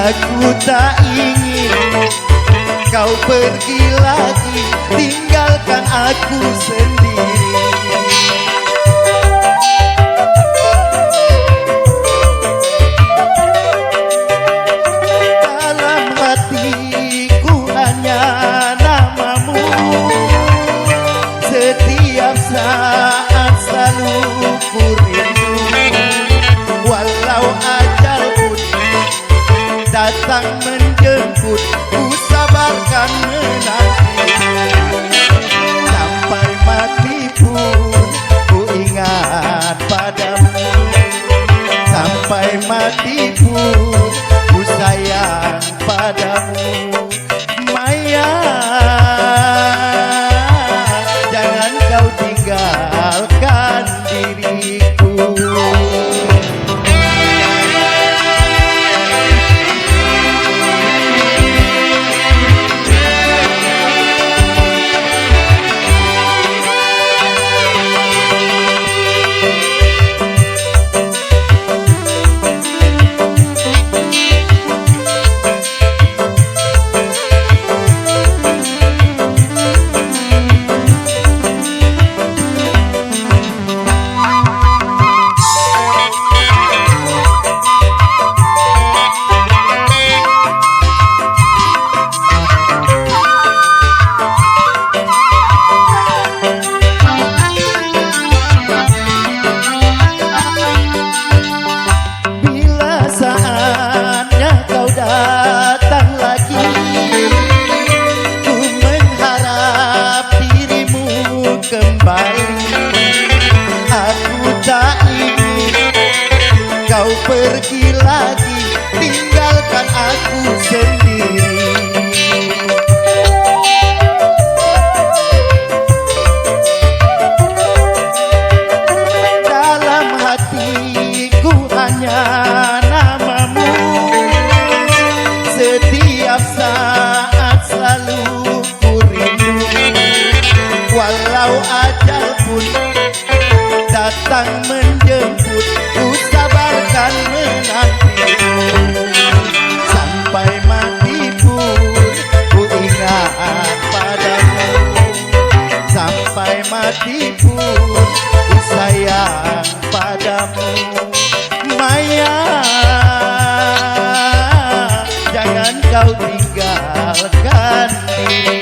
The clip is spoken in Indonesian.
Aku tak ingin kau pergi lagi, tinggalkan aku sendiri. Dalam hatiku hanya namamu, setiap saat selalu ku rindu. Walau ajal pun datang menjemput, ku sabarkan menanti. Sampai mati pun ku ingat padamu. Sampai mati pun ku sayang padamu. Maya, jangan kau tinggalkan diriku. Kau pergi lagi, tinggalkan aku sendiri. Dalam hatiku hanya namamu, setiap saat selalu ku rindu. Walau ajal pun datang menjemput, ku sabarkan menanti. Sampai mati pun ku ingat padamu. Sampai mati pun ku sayang padamu. Maya, jangan kau tinggalkan diri.